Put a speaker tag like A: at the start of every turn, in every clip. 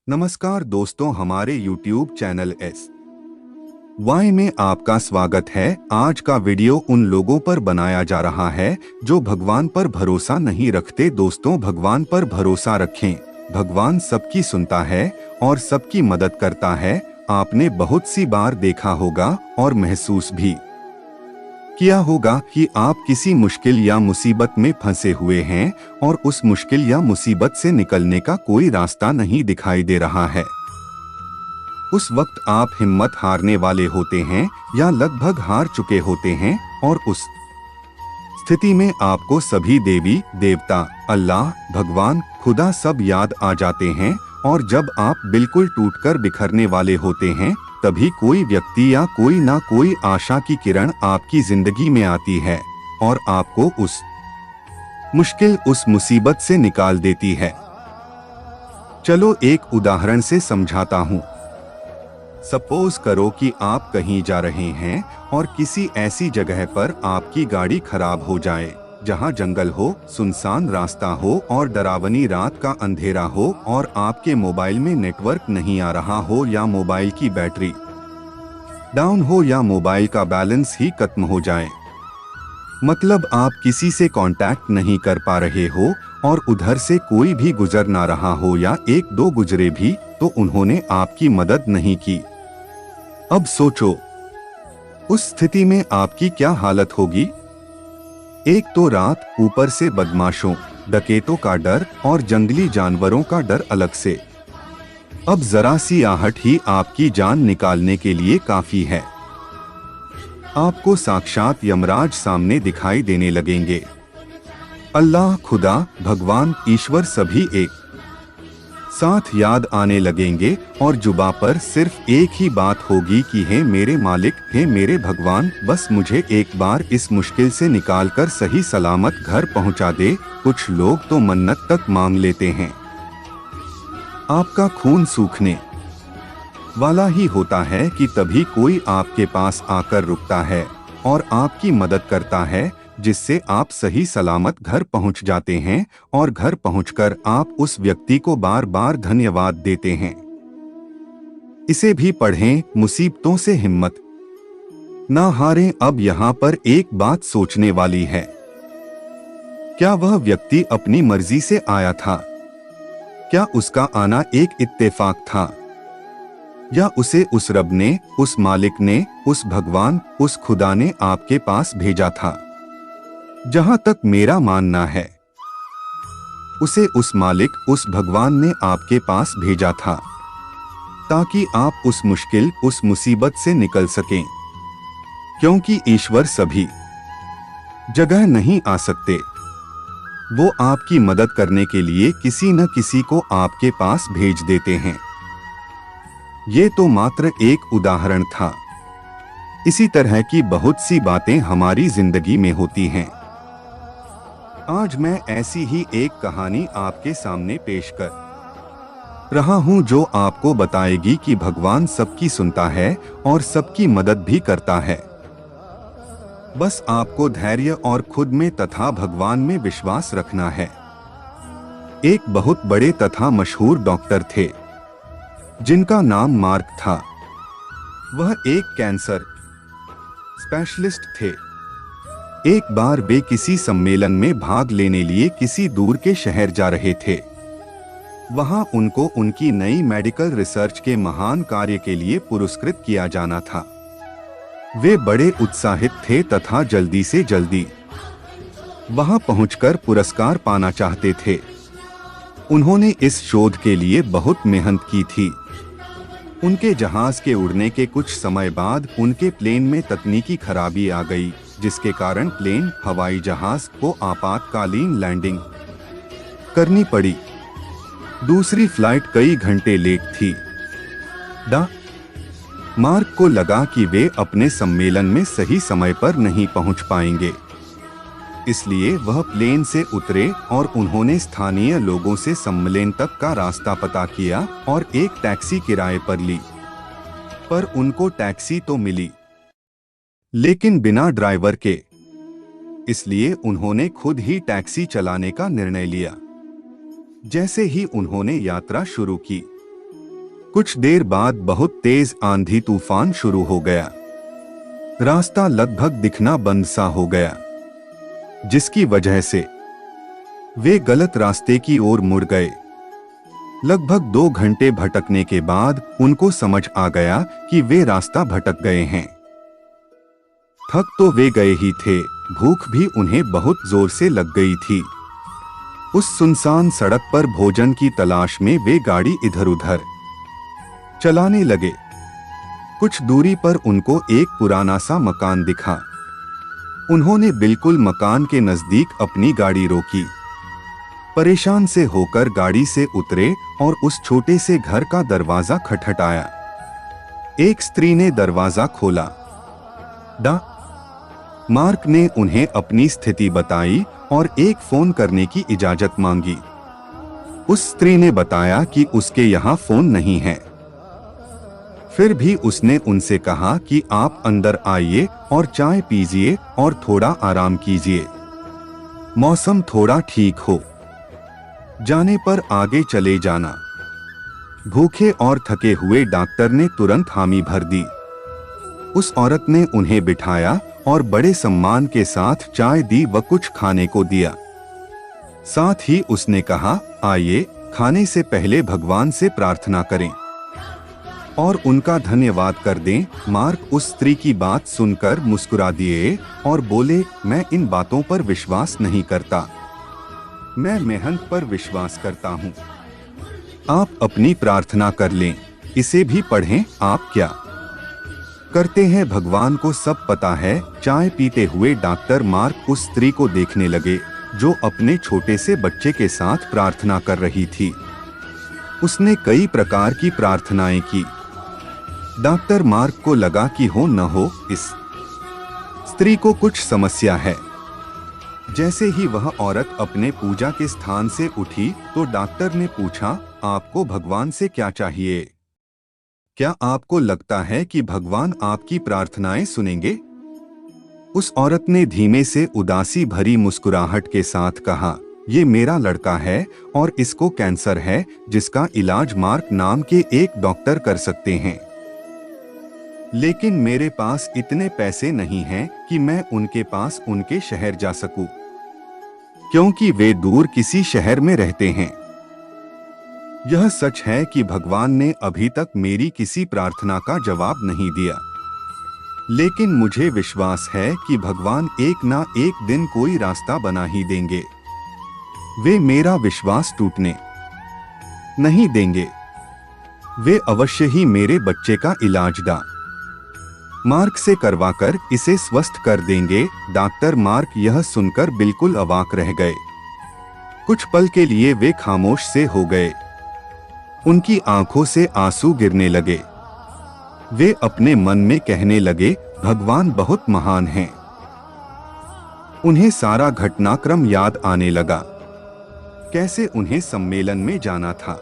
A: नमस्कार दोस्तों, हमारे YouTube चैनल SY में आपका स्वागत है। आज का वीडियो उन लोगों पर बनाया जा रहा है जो भगवान पर भरोसा नहीं रखते। दोस्तों, भगवान पर भरोसा रखें। भगवान सबकी सुनता है और सबकी मदद करता है। आपने बहुत सी बार देखा होगा और महसूस भी किया होगा कि आप किसी मुश्किल या मुसीबत में फंसे हुए हैं और उस मुश्किल या मुसीबत से निकलने का कोई रास्ता नहीं दिखाई दे रहा है। उस वक्त आप हिम्मत हारने वाले होते हैं या लगभग हार चुके होते हैं और उस स्थिति में आपको सभी देवी देवता, अल्लाह, भगवान, खुदा सब याद आ जाते हैं। और जब आप बिल्कुल टूटकर बिखरने वाले होते हैं, तभी कोई व्यक्ति या कोई ना कोई आशा की किरण आपकी जिंदगी में आती है और आपको उस मुश्किल, उस मुसीबत से निकाल देती है। चलो एक उदाहरण से समझाता हूँ। सपोज करो कि आप कहीं जा रहे हैं और किसी ऐसी जगह पर आपकी गाड़ी खराब हो जाए जहां जंगल हो, सुनसान रास्ता हो और डरावनी रात का अंधेरा हो और आपके मोबाइल में नेटवर्क नहीं आ रहा हो या मोबाइल की बैटरी डाउन हो या मोबाइल का बैलेंस ही खत्म हो जाए। मतलब आप किसी से कांटेक्ट नहीं कर पा रहे हो और उधर से कोई भी गुजर ना रहा हो या एक दो गुजरे भी तो उन्होंने आपकी मदद नहीं की। अब सोचो, उस स्थिति में आपकी क्या हालत होगी। एक तो रात, ऊपर से बदमाशों, डकैतों का डर और जंगली जानवरों का डर अलग से। अब जरा सी आहट ही आपकी जान निकालने के लिए काफी है। आपको साक्षात यमराज सामने दिखाई देने लगेंगे। अल्लाह, खुदा, भगवान, ईश्वर सभी एक साथ याद आने लगेंगे और जुबा पर सिर्फ एक ही बात होगी कि हे मेरे मालिक, हे मेरे भगवान, बस मुझे एक बार इस मुश्किल से निकालकर सही सलामत घर पहुंचा दे। कुछ लोग तो मन्नत तक मांग लेते हैं। आपका खून सूखने वाला ही होता है कि तभी कोई आपके पास आकर रुकता है और आपकी मदद करता है, जिससे आप सही सलामत घर पहुंच जाते हैं और घर पहुंचकर आप उस व्यक्ति को बार बार धन्यवाद देते हैं। इसे भी पढ़ें, मुसीबतों से हिम्मत ना हारें। अब यहाँ पर एक बात सोचने वाली है, क्या वह व्यक्ति अपनी मर्जी से आया था? क्या उसका आना एक इत्तेफाक था या उसे उस रब ने, उस मालिक ने, उस भगवान, उस खुदा ने आपके पास भेजा था? जहां तक मेरा मानना है, उसे उस मालिक, उस भगवान ने आपके पास भेजा था ताकि आप उस मुश्किल, उस मुसीबत से निकल सकें। क्योंकि ईश्वर सभी जगह नहीं आ सकते। वो आपकी मदद करने के लिए किसी न किसी को आपके पास भेज देते हैं। ये तो मात्र एक उदाहरण था। इसी तरह की बहुत सी बातें हमारी जिंदगी में होती हैं। आज मैं ऐसी ही एक कहानी आपके सामने पेश कर रहा हूं जो आपको बताएगी कि भगवान सबकी सुनता है और सबकी मदद भी करता है। बस आपको धैर्य और खुद में तथा भगवान में विश्वास रखना है। एक बहुत बड़े तथा मशहूर डॉक्टर थे जिनका नाम मार्क था। वह एक कैंसर स्पेशलिस्ट थे। एक बार वे किसी सम्मेलन में भाग लेने लिए किसी दूर के शहर जा रहे थे। वहां उनको उनकी नई मेडिकल रिसर्च के महान कार्य के लिए पुरस्कृत किया जाना था। वे बड़े उत्साहित थे तथा जल्दी से जल्दी वहां पहुंचकर पुरस्कार पाना चाहते थे। उन्होंने इस शोध के लिए बहुत मेहनत की थी। उनके जहाज के उड़ने के कुछ समय बाद उनके प्लेन में तकनीकी खराबी आ गई, जिसके कारण प्लेन, हवाई जहाज को आपातकालीन लैंडिंग करनी पड़ी। दूसरी फ्लाइट कई घंटे लेट थी। मार्क को लगा कि वे अपने सम्मेलन में सही समय पर नहीं पहुंच पाएंगे। इसलिए वह प्लेन से उतरे और उन्होंने स्थानीय लोगों से सम्मेलन तक का रास्ता पता किया और एक टैक्सी किराए पर ली। पर उनको टैक्सी तो मिली, लेकिन बिना ड्राइवर के। इसलिए उन्होंने खुद ही टैक्सी चलाने का निर्णय लिया। जैसे ही उन्होंने यात्रा शुरू की, कुछ देर बाद बहुत तेज आंधी तूफान शुरू हो गया। रास्ता लगभग दिखना बंद सा हो गया, जिसकी वजह से वे गलत रास्ते की ओर मुड़ गए। लगभग 2 घंटे भटकने के बाद उनको समझ आ गया कि वे रास्ता भटक गए हैं। थक तो वे गए ही थे, भूख भी उन्हें बहुत जोर से लग गई थी। उस सुनसान सड़क पर भोजन की तलाश में वे गाड़ी इधर उधर चलाने लगे। कुछ दूरी पर उनको एक पुराना सा मकान दिखा। उन्होंने बिल्कुल मकान के नजदीक अपनी गाड़ी रोकी। परेशान से होकर गाड़ी से उतरे और उस छोटे से घर का दरवाजा खटखटाया। एक स्त्री ने दरवाजा खोला। डा मार्क ने उन्हें अपनी स्थिति बताई और एक फोन करने की इजाजत मांगी। उस स्त्री ने बताया कि उसके यहाँ फोन नहीं है। फिर भी उसने उनसे कहा कि आप अंदर आइए और चाय पीजिए और थोड़ा आराम कीजिए। मौसम थोड़ा ठीक हो जाने पर आगे चले जाना। भूखे और थके हुए डॉक्टर ने तुरंत हामी भर दी। उस औरत ने उन्हें बिठाया और बड़े सम्मान के साथ चाय दी व कुछ खाने को दिया। साथ ही उसने कहा, आइए, खाने से पहले भगवान से प्रार्थना करें और उनका धन्यवाद कर दें। मार्क उस स्त्री की बात सुनकर मुस्कुरा दिए और बोले, मैं इन बातों पर विश्वास नहीं करता, मैं मेहनत पर विश्वास करता हूँ। आप अपनी प्रार्थना कर लें, इसे भी पढ़ें। आप क्या करते हैं भगवान को सब पता है। चाय पीते हुए डॉक्टर मार्क उस स्त्री को देखने लगे जो अपने छोटे से बच्चे के साथ प्रार्थना कर रही थी। उसने कई प्रकार की प्रार्थनाएं की। डॉक्टर मार्क को लगा कि हो न हो इस स्त्री को कुछ समस्या है। जैसे ही वह औरत अपने पूजा के स्थान से उठी तो डॉक्टर ने पूछा, आपको भगवान से क्या चाहिए? क्या आपको लगता है कि भगवान आपकी प्रार्थनाएं सुनेंगे? उस औरत ने धीमे से उदासी भरी मुस्कुराहट के साथ कहा, ये मेरा लड़का है और इसको कैंसर है जिसका इलाज मार्क नाम के एक डॉक्टर कर सकते हैं। लेकिन मेरे पास इतने पैसे नहीं हैं कि मैं उनके पास उनके शहर जा सकूं, क्योंकि वे दूर किसी शहर में रहते हैं। यह सच है कि भगवान ने अभी तक मेरी किसी प्रार्थना का जवाब नहीं दिया, लेकिन मुझे विश्वास है कि भगवान एक ना एक दिन कोई रास्ता बना ही देंगे। वे मेरा विश्वास टूटने नहीं देंगे। वे अवश्य ही मेरे बच्चे का इलाज मार्क से करवाकर इसे स्वस्थ कर देंगे। डॉक्टर मार्क यह सुनकर बिल्कुल अवाक रह गए। कुछ पल के लिए वे खामोश से हो गए। उनकी आंखों से आंसू गिरने लगे। वे अपने मन में कहने लगे, भगवान बहुत महान हैं। उन्हें सारा घटनाक्रम याद आने लगा। कैसे उन्हें सम्मेलन में जाना था,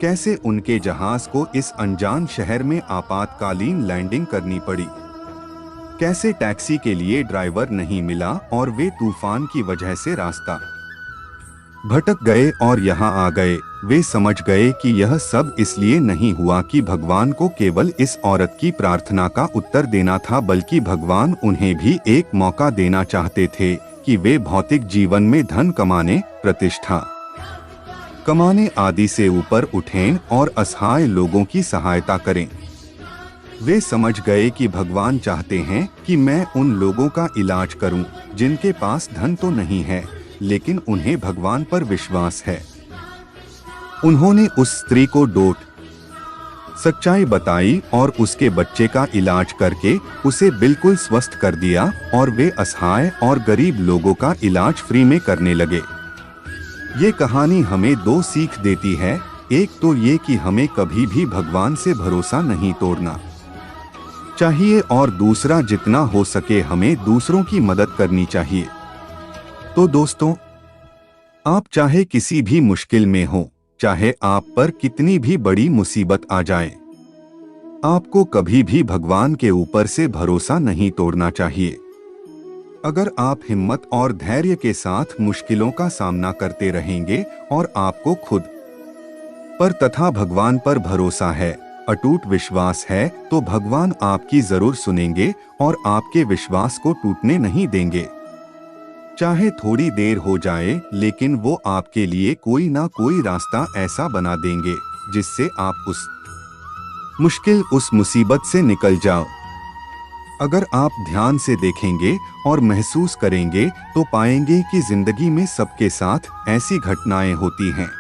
A: कैसे उनके जहाज को इस अनजान शहर में आपातकालीन लैंडिंग करनी पड़ी, कैसे टैक्सी के लिए ड्राइवर नहीं मिला और वे तूफान की वजह से रास्ता भटक गए और यहाँ आ गए। वे समझ गए कि यह सब इसलिए नहीं हुआ कि भगवान को केवल इस औरत की प्रार्थना का उत्तर देना था, बल्कि भगवान उन्हें भी एक मौका देना चाहते थे कि वे भौतिक जीवन में धन कमाने, प्रतिष्ठा कमाने आदि से ऊपर उठें और असहाय लोगों की सहायता करें। वे समझ गए कि भगवान चाहते हैं कि मैं उन लोगों का इलाज करूं जिनके पास धन तो नहीं है, लेकिन उन्हें भगवान पर विश्वास है। उन्होंने उस स्त्री को डोट सच्चाई बताई और उसके बच्चे का इलाज करके उसे बिल्कुल स्वस्थ कर दिया और वे असहाय और गरीब लोगों का इलाज फ्री में करने लगे। ये कहानी हमें 2 सीख देती है। एक तो ये कि हमें कभी भी भगवान से भरोसा नहीं तोड़ना चाहिए और दूसरा, जितना हो सके हमें दूसरों की मदद करनी चाहिए। तो दोस्तों, आप चाहे किसी भी मुश्किल में हो, चाहे आप पर कितनी भी बड़ी मुसीबत आ जाए, आपको कभी भी भगवान के ऊपर से भरोसा नहीं तोड़ना चाहिए। अगर आप हिम्मत और धैर्य के साथ मुश्किलों का सामना करते रहेंगे और आपको खुद पर तथा भगवान पर भरोसा है, अटूट विश्वास है, तो भगवान आपकी जरूर सुनेंगे और आपके विश्वास को टूटने नहीं देंगे। चाहे थोड़ी देर हो जाए, लेकिन वो आपके लिए कोई ना कोई रास्ता ऐसा बना देंगे जिससे आप उस मुश्किल, उस मुसीबत से निकल जाओ। अगर आप ध्यान से देखेंगे और महसूस करेंगे तो पाएंगे कि जिंदगी में सबके साथ ऐसी घटनाएं होती हैं।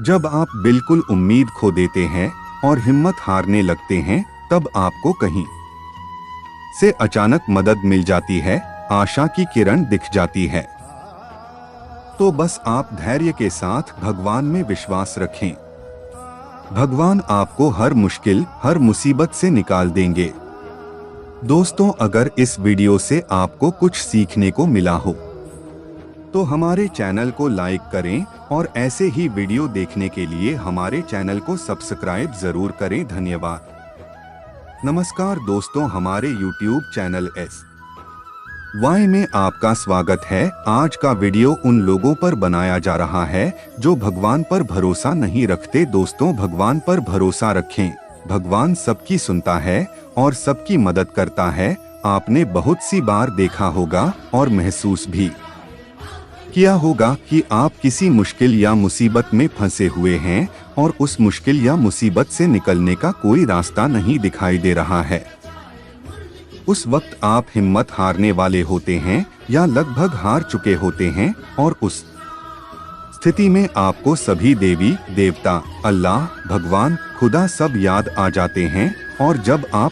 A: जब आप बिल्कुल उम्मीद खो देते हैं और हिम्मत हारने लगते हैं, तब आपको कहीं से अचानक मदद मिल जाती है, आशा की किरण दिख जाती है। तो बस आप धैर्य के साथ भगवान में विश्वास रखें। भगवान आपको हर मुश्किल, हर मुसीबत से निकाल देंगे। दोस्तों, अगर इस वीडियो से आपको कुछ सीखने को मिला हो तो हमारे चैनल को लाइक करें और ऐसे ही वीडियो देखने के लिए हमारे चैनल को सब्सक्राइब जरूर करें। धन्यवाद। नमस्कार दोस्तों, हमारे YouTube चैनल SY में आपका स्वागत है। आज का वीडियो उन लोगों पर बनाया जा रहा है जो भगवान पर भरोसा नहीं रखते। दोस्तों, भगवान पर भरोसा रखें। भगवान सबकी सुनता है और सबकी मदद करता है। आपने बहुत सी बार देखा होगा और महसूस भी किया होगा कि आप किसी मुश्किल या मुसीबत में फंसे हुए हैं और उस मुश्किल या मुसीबत से निकलने का कोई रास्ता नहीं दिखाई दे रहा है। उस वक्त आप हिम्मत हारने वाले होते हैं या लगभग हार चुके होते हैं और उस स्थिति में आपको सभी देवी देवता, अल्लाह, भगवान, खुदा सब याद आ जाते हैं। और जब आप